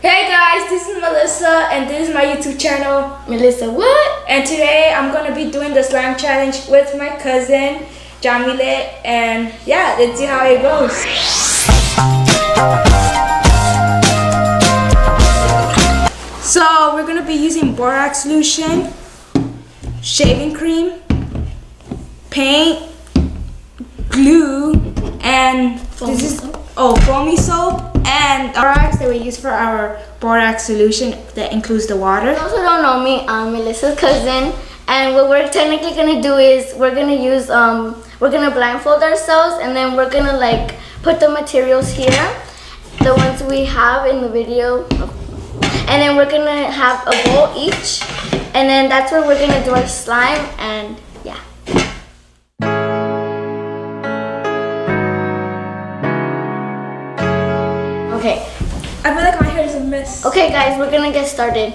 Hey guys, this is Melissa and this is my YouTube channel. Melissa what? And today I'm gonna be doing the slime challenge with my cousin Jamile, and yeah, let's see how it goes. So we're gonna be using borax solution, shaving cream, paint, glue, and this is foamy soap, and borax that we use for our borax solution that includes the water. For those who don't know me, I'm Melissa's cousin, and what we're technically gonna do is we're gonna use we're gonna blindfold ourselves, and then we're gonna like put the materials here, the ones we have in the video, and then we're gonna have a bowl each, and then that's where we're gonna do our slime, and yeah. Okay. I feel like my hair is a mess. Okay guys, we're gonna get started.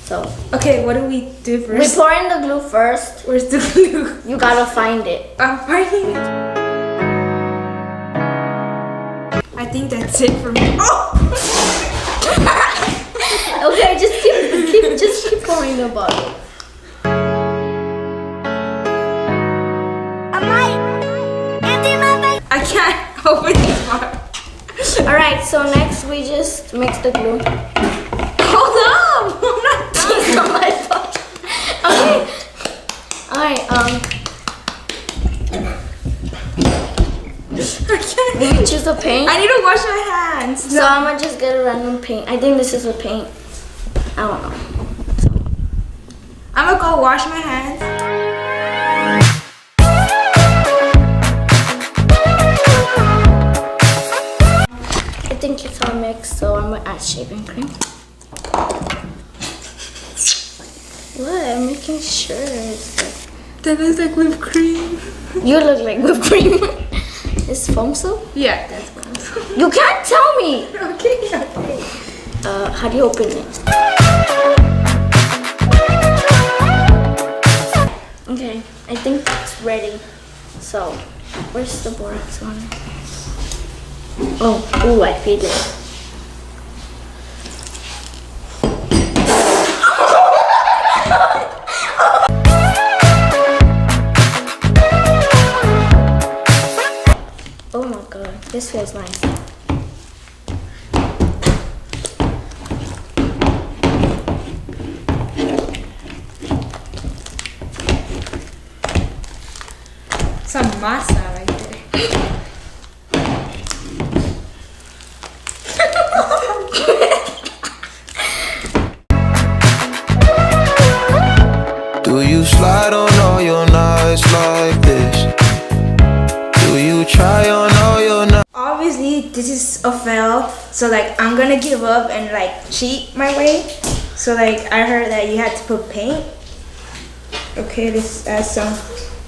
So okay, what do we do we first? pour in the glue first. Where's the glue? You gotta find it. I'm finding it. I think that's it for me. Oh! Okay, just keep pouring the bottle. I can't open this bottle. Alright, so next we just mix the glue. Hold up! I'm not done. It's not my fault. Okay. Alright, I can't. we choose the paint. I need to wash my hands. So I'm gonna just get a random paint. I think this is a paint. I don't know. I'm gonna go wash my hands. I think it's all mixed, so I'm gonna add shaving cream. What? I'm making sure it's like... That is like whipped cream. You look like whipped cream. Is foam soap? Yeah, that's fine. You can't tell me! Okay. How do you open it? Okay, I think that's ready. So, where's the borax one? Oh, I feel it. Oh my god, this feels nice. Some masa right there. Do you slide on all your nights like this? Do you try on all your nights? Obviously, this is a fail. So like, I'm gonna give up and like cheat my way. So like, I heard that you had to put paint. Okay, let's add some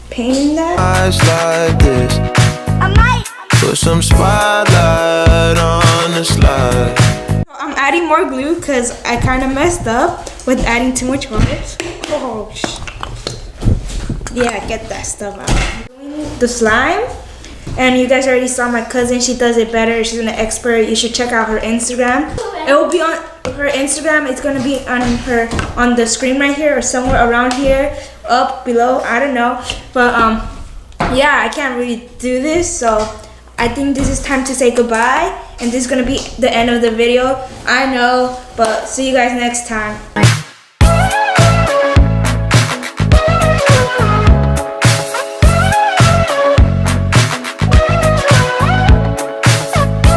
paint in that. Eyes like this. Put some spotlight on the slide. I'm adding more glue because I kind of messed up with adding too much water. Oh, yeah, get that stuff out. The slime, and you guys already saw my cousin. She does it better. She's an expert. You should check out her Instagram. It will be on her Instagram. It's gonna be on the screen right here or somewhere around here, up below. I don't know, but yeah, I can't really do this, so I think this is time to say goodbye, and this is gonna be the end of the video. I know, but see you guys next time.